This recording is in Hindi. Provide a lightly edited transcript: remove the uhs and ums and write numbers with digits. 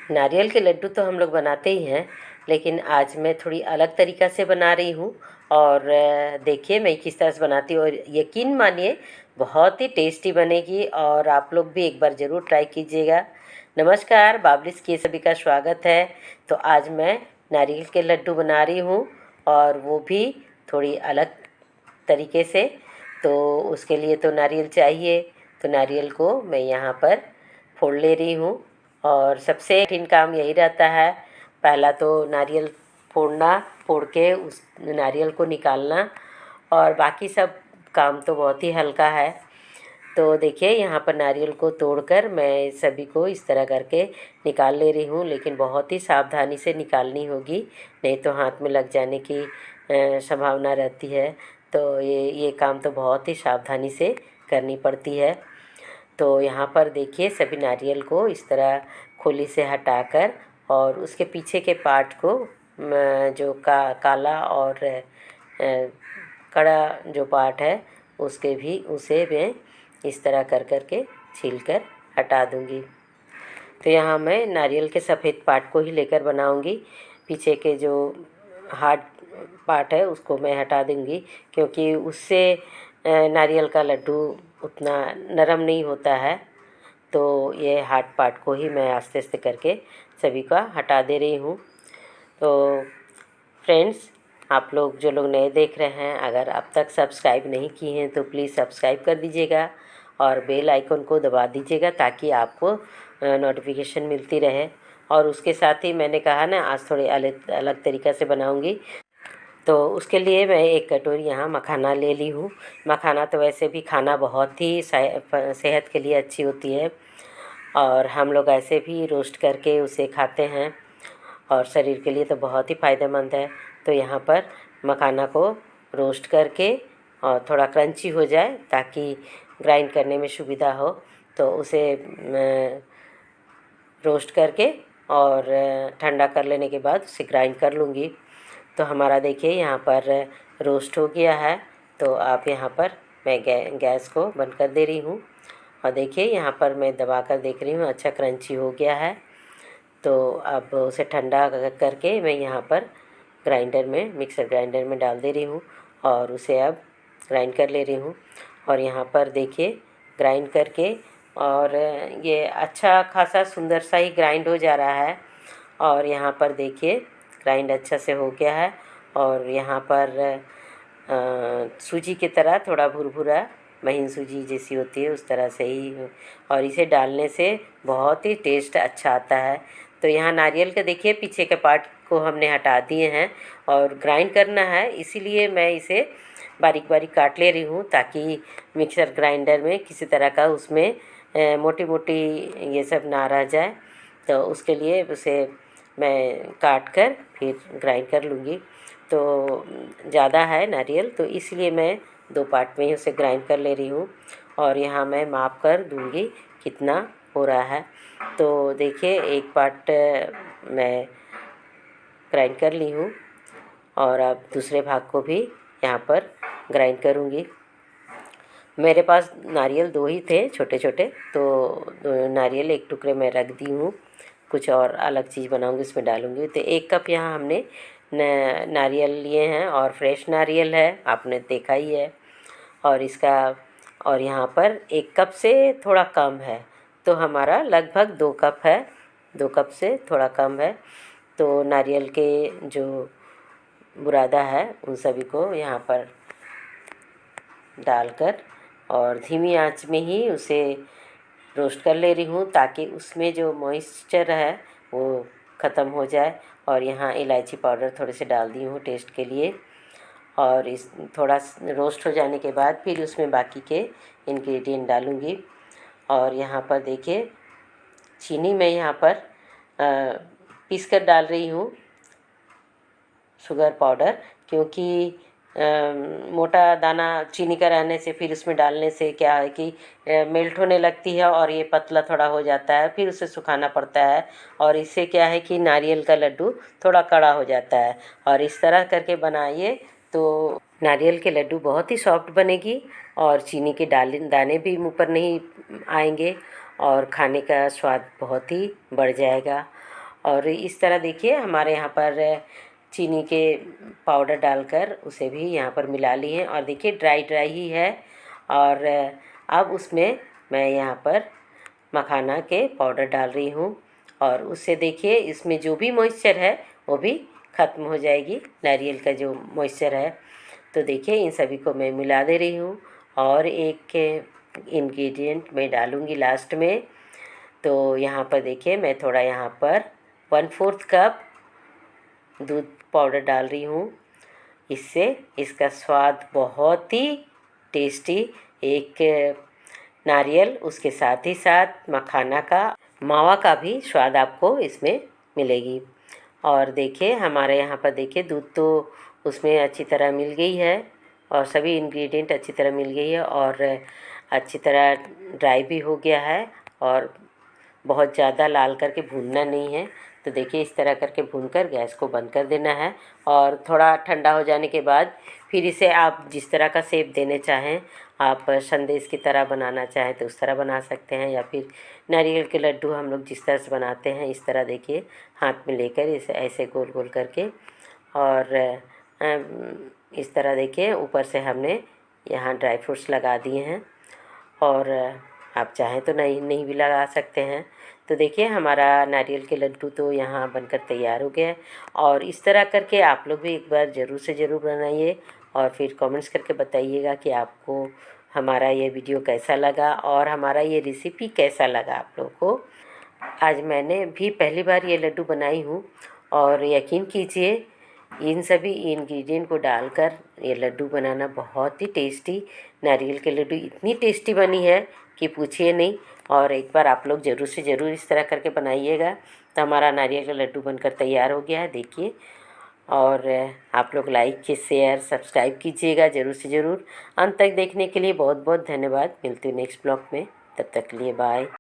नारियल के लड्डू तो हम लोग बनाते ही हैं, लेकिन आज मैं थोड़ी अलग तरीक़ा से बना रही हूँ। और देखिए मैं किस तरह से बनाती हूँ, और यकीन मानिए बहुत ही टेस्टी बनेगी, और आप लोग भी एक बार ज़रूर ट्राई कीजिएगा। नमस्कार, बाबलिस की सभी का स्वागत है। तो आज मैं नारियल के लड्डू बना रही हूँ, और वो भी थोड़ी अलग तरीके से। तो उसके लिए तो नारियल चाहिए, तो नारियल को मैं यहाँ पर फोड़ ले रही हूँ। और सबसे कठिन काम यही रहता है, पहला तो नारियल फोड़ना, फोड़ के उस नारियल को निकालना, और बाकी सब काम तो बहुत ही हल्का है। तो देखिए यहाँ पर नारियल को तोड़कर मैं सभी को इस तरह करके निकाल ले रही हूँ, लेकिन बहुत ही सावधानी से निकालनी होगी, नहीं तो हाथ में लग जाने की संभावना रहती है। तो ये काम तो बहुत ही सावधानी से करनी पड़ती है। तो यहाँ पर देखिए सभी नारियल को इस तरह खोली से हटाकर, और उसके पीछे के पार्ट को जो काला और कड़ा जो पार्ट है उसके भी उसे मैं इस तरह कर के छील कर हटा दूँगी। तो यहाँ मैं नारियल के सफ़ेद पार्ट को ही लेकर बनाऊँगी, पीछे के जो हार्ड पार्ट है उसको मैं हटा दूँगी, क्योंकि उससे नारियल का लड्डू उतना नरम नहीं होता है। तो ये हार्ड पार्ट को ही मैं आस्ते आस्ते करके सभी का हटा दे रही हूँ। तो फ्रेंड्स, आप लोग जो लोग नए देख रहे हैं, अगर अब तक सब्सक्राइब नहीं किए हैं तो प्लीज़ सब्सक्राइब कर दीजिएगा, और बेल आइकन को दबा दीजिएगा ताकि आपको नोटिफिकेशन मिलती रहे। और उसके साथ ही मैंने कहा ना, आज थोड़ी अलग अलग तरीक़ा से बनाऊंगी। तो उसके लिए मैं एक कटोरी यहाँ मखाना ले ली हूँ। मखाना तो वैसे भी खाना बहुत ही सेहत के लिए अच्छी होती है, और हम लोग ऐसे भी रोस्ट करके उसे खाते हैं, और शरीर के लिए तो बहुत ही फ़ायदेमंद है। तो यहाँ पर मखाना को रोस्ट करके और थोड़ा क्रंची हो जाए ताकि ग्राइंड करने में सुविधा हो, तो उसे रोस्ट करके और ठंडा कर लेने के बाद उसे ग्राइंड कर लूँगी। तो हमारा देखिए यहाँ पर रोस्ट हो गया है। तो आप यहाँ पर मैं गैस को बंद कर दे रही हूँ, और देखिए यहाँ पर मैं दबा कर देख रही हूँ, अच्छा क्रंची हो गया है। तो अब उसे ठंडा करके मैं यहाँ पर मिक्सर ग्राइंडर में डाल दे रही हूँ, और उसे अब ग्राइंड कर ले रही हूँ। और यहाँ पर देखिए ग्राइंड करके, और ये अच्छा खासा सुंदर सा ही ग्राइंड हो जा रहा है। और यहाँ पर देखिए ग्राइंड अच्छा से हो गया है, और यहाँ पर सूजी की तरह थोड़ा भुरभुरा महीन सूजी जैसी होती है उस तरह से ही, और इसे डालने से बहुत ही टेस्ट अच्छा आता है। तो यहाँ नारियल के देखिए पीछे के पार्ट को हमने हटा दिए हैं, और ग्राइंड करना है, इसीलिए मैं इसे बारीक बारीक काट ले रही हूँ, ताकि मिक्सर ग्राइंडर में किसी तरह का उसमें मोटी मोटी ये सब ना रह जाए। तो उसके लिए उसे मैं काट कर फिर ग्राइंड कर लूँगी। तो ज़्यादा है नारियल, तो इसलिए मैं 2 पार्ट में ही उसे ग्राइंड कर ले रही हूँ, और यहाँ मैं माप कर दूँगी कितना हो रहा है। तो देखिए एक पार्ट मैं ग्राइंड कर ली हूँ, और अब दूसरे भाग को भी यहाँ पर ग्राइंड करूँगी। मेरे पास नारियल 2 ही थे छोटे छोटे, तो नारियल एक टुकड़े में रख दी हूँ, कुछ और अलग चीज़ बनाऊँगी उसमें डालूँगी। तो 1 कप यहाँ हमने नारियल लिए हैं, और फ्रेश नारियल है, आपने देखा ही है। और इसका, और यहाँ पर 1 कप से थोड़ा कम है, तो हमारा लगभग 2 कप है, 2 कप से थोड़ा कम है। तो नारियल के जो बुरादा है उन सभी को यहाँ पर डालकर और धीमी आंच में ही उसे रोस्ट कर ले रही हूँ, ताकि उसमें जो मॉइस्चर है वो ख़त्म हो जाए। और यहाँ इलायची पाउडर थोड़े से डाल दी हूँ टेस्ट के लिए, और इस थोड़ा रोस्ट हो जाने के बाद फिर उसमें बाकी के इंग्रेडिएंट डालूँगी। और यहाँ पर देखिए चीनी मैं यहाँ पर पीस कर डाल रही हूँ, शुगर पाउडर, क्योंकि मोटा दाना चीनी का रहने से फिर उसमें डालने से क्या है कि मेल्ट होने लगती है, और ये पतला थोड़ा हो जाता है, फिर उसे सुखाना पड़ता है, और इससे क्या है कि नारियल का लड्डू थोड़ा कड़ा हो जाता है। और इस तरह करके बनाइए तो नारियल के लड्डू बहुत ही सॉफ्ट बनेगी, और चीनी के दाने भी मुँह पर नहीं आएंगे, और खाने का स्वाद बहुत ही बढ़ जाएगा। और इस तरह देखिए हमारे यहाँ पर चीनी के पाउडर डालकर उसे भी यहाँ पर मिला लिए हैं और देखिए ड्राई ड्राई ही है। और अब उसमें मैं यहाँ पर मखाना के पाउडर डाल रही हूँ और उससे देखिए इसमें जो भी मॉइस्चर है वो भी ख़त्म हो जाएगी, नारियल का जो मॉइस्चर है। तो देखिए इन सभी को मैं मिला दे रही हूँ और एक इंग्रेडिएंट मैं डालूँगी लास्ट में। तो यहाँ पर देखिए मैं थोड़ा यहाँ पर 1/4 कप दूध पाउडर डाल रही हूँ। इससे इसका स्वाद बहुत ही टेस्टी, एक नारियल उसके साथ ही साथ मखाना का, मावा का भी स्वाद आपको इसमें मिलेगी। और देखिए हमारे यहाँ पर देखिए दूध तो उसमें अच्छी तरह मिल गई है और सभी इंग्रेडिएंट अच्छी तरह मिल गई है और अच्छी तरह ड्राई भी हो गया है और बहुत ज़्यादा लाल करके भूनना नहीं है। तो देखिए इस तरह करके भूनकर गैस को बंद कर देना है और थोड़ा ठंडा हो जाने के बाद फिर इसे आप जिस तरह का शेप देने चाहें, आप संदेश की तरह बनाना चाहें तो उस तरह बना सकते हैं, या फिर नारियल के लड्डू हम लोग जिस तरह से बनाते हैं इस तरह देखिए हाथ में लेकर इसे ऐसे गोल गोल करके, और इस तरह देखिए ऊपर से हमने यहाँ ड्राई फ्रूट्स लगा दिए हैं और आप चाहें तो नहीं भी लगा सकते हैं। तो देखिए हमारा नारियल के लड्डू तो यहाँ बनकर तैयार हो गया है और इस तरह करके आप लोग भी एक बार ज़रूर से ज़रूर बनाइए और फिर कमेंट्स करके बताइएगा कि आपको हमारा ये वीडियो कैसा लगा और हमारा ये रेसिपी कैसा लगा आप लोगों को। आज मैंने भी पहली बार ये लड्डू बनाई हूँ और यकीन कीजिए इन सभी इंग्रेडिएंट को डालकर ये लड्डू बनाना बहुत ही टेस्टी, नारियल के लड्डू इतनी टेस्टी बनी है कि पूछिए नहीं। और एक बार आप लोग ज़रूर से ज़रूर इस तरह करके बनाइएगा। तो हमारा नारियल का लड्डू बनकर तैयार हो गया है देखिए। और आप लोग लाइक शेयर सब्सक्राइब कीजिएगा ज़रूर से ज़रूर। अंत तक देखने के लिए बहुत बहुत धन्यवाद। मिलती हूँ नेक्स्ट ब्लॉग में, तब तक के लिए बाय।